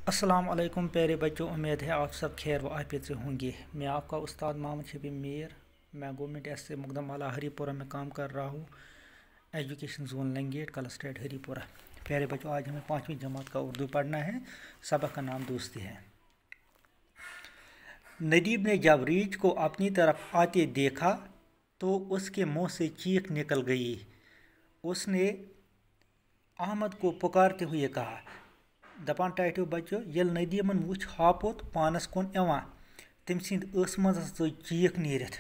अस्सलाम वालेकुम प्यारे बच्चों, उम्मीद है आप सब खैर व आफियत से होंगे। मैं आपका उस्ताद मोहम्मद शफी मीर। मैं गवर्नमेंट एस से मुकदम वाला हरीपुरा में काम कर रहा हूँ। एजुकेशन जोन लंगेट कलस्ट्रेट हरीपुरा। प्यारे बच्चों, आज हमें 5वीं जमात का उर्दू पढ़ना है। सबक का नाम दोस्ती है। नदीम ने जब रीछ को अपनी तरफ आते देखा तो उसके मुंह से चीख निकल गई। उसने अहमद को पुकारते हुए कहा, दपान टाइटो बच्चो, येल नदीमन वुच हापोत पानस कुन एवान तम सिंद ٲس मज चीख नीरित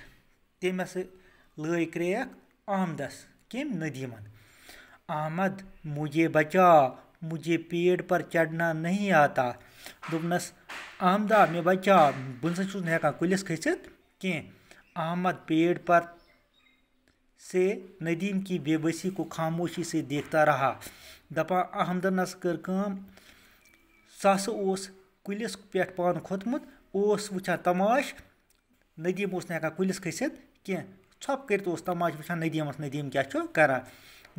तम लय क्रेक अहमदस किम नदीमन, अहमद मुझे बचा, मुझे पेड़ पर चढ़ना नहीं आता। दोपनस अहमदा मे बचा, बन छुस न हेकान कुलिस खसित कह। अहमद पेड़ पर से नदीम की बेबसी को खामोशी से देखता रहा। दपा अहमदनस कर काम सह कुलिस पे पान खोतमुत वुचान तमाश। नदीम न हेकान कुलिस खसित कह, छप कर तमाश वुचान नदीमस, नदीम क्या करा।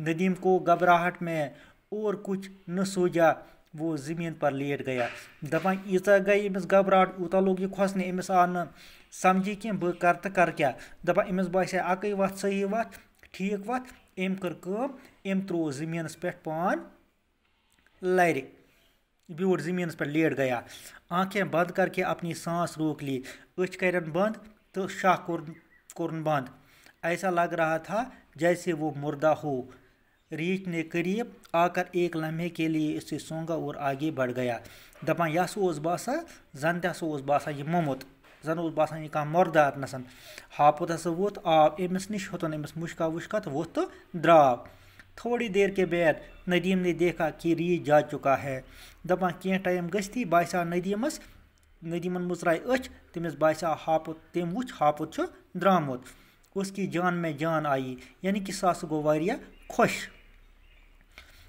नदीम को घबराहट में और कुछ न सूझा, वो ज़मीन पर लेट गया। दपान ईचा गई अमिस घबराहट, ऊता लोग यह खोसने, अमिस आव न समझी कि बह कर तो कर क्या। दपान अमिस बासे अकई वत सही वत ठीक वत। अम कर अम त्रो ज़मीनस पे पान लर, ब्यूट ज़मीनस पर लेट गया। आंखें बंद करके अपनी सांस रोक ली। अच करन बंद तो शाह कुरन बंद। ऐसा लग रहा था जैसे वो मुर्दा हो। रीछ ने करीब आकर एक लम्हे के लिए इसे सूंघा और आगे बढ़ गया। दपान यह बासा जन तस बासा यह मोमुत, जन बासान यह कह मुर्दा नसन। हापुत हसा वोत आव अमिस निश, होतन अमिस मुश्का वुश्का तो वोत तो द्राव। थोड़ी देर के बाद नदीम ने देखा कि रीछ जा चुका है। दपान कह टाइम गश्ती बासा नदीमस, नदीमन मुचराय अच, तमिस बासा हापुत, तम वुच हापुत द्रामुत। उसकी जान में जान आई, यानी कि सह गो वारिया खुश।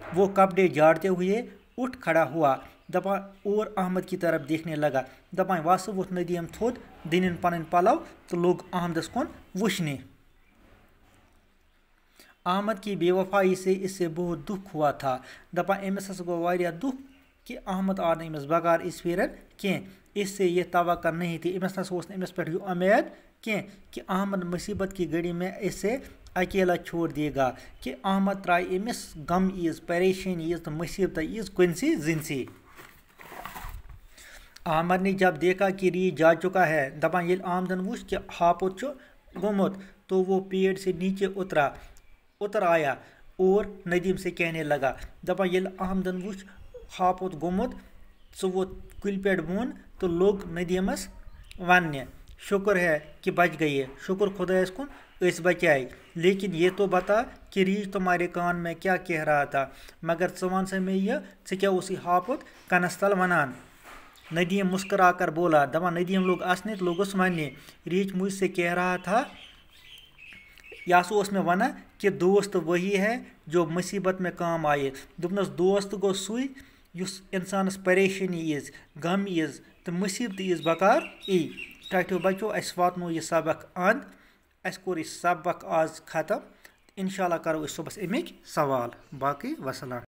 वो कपड़े झाड़ते हुए उठ खड़ा हुआ। दपान और अहमद की तरफ देखने लगा। दपान वस वोथ नदीम थोद, दिन पन पलव तो लोग अहमदस कुन वुचने। अहमद की बेवफाई से इससे बहुत दुख हुआ था। दपान अमिस हस गो वारिया दुख कि अहमद आव अमिस बगार इस फिर कह। इससे ये तवक्का नहीं थी, अमिस पे उम्मीद कह कि अहमद मुसीबत की घड़ी में इसे अकेला छोड़ देगा, कि अहमद त्राय अमिस गम ईज, परेशानी ईज तो मुसीबत ईज कुनसी जिनसी। अहमद ने जब देखा कि रीछ जा चुका है, दपान ये आमदन वुच कि हापुत गोमुत, तो वो पेड़ से नीचे उतर आया और नदीम से कहने लगा। दपान ये अहमदन वुच हापुत गोमुत, सो वो कुल पे बोन तो लोग नदीमस वन, शुक्र है कि बच गई, शुक्र खुदायस कुन इस बचाई। लेकिन ये तो बता कि रीछ तुम्हारे कान में क्या कह रहा था, मगर वन से में यह क्या उसी हापुत कनस्तल वनान। नदीम मुस्कुरा कर बोला। दपा नदीम लोग असने तो लोगों मानने, रीछ मुझसे कह रहा था, यासो में वना कि दोस्त वही है जो मुसीबत में काम आए। दुपनस दोस्त गो सुई युस इंसानस परेशानी ईज, गम ईज तो मुसीबत ईज बकार ई। टाइटो बच्चो, अस वातनो यह सबक अंद, अस कोर यह सबक आज खत्म। इंशाल्लाह करो सुबह अमिक सवाल। बाकी वसलाम।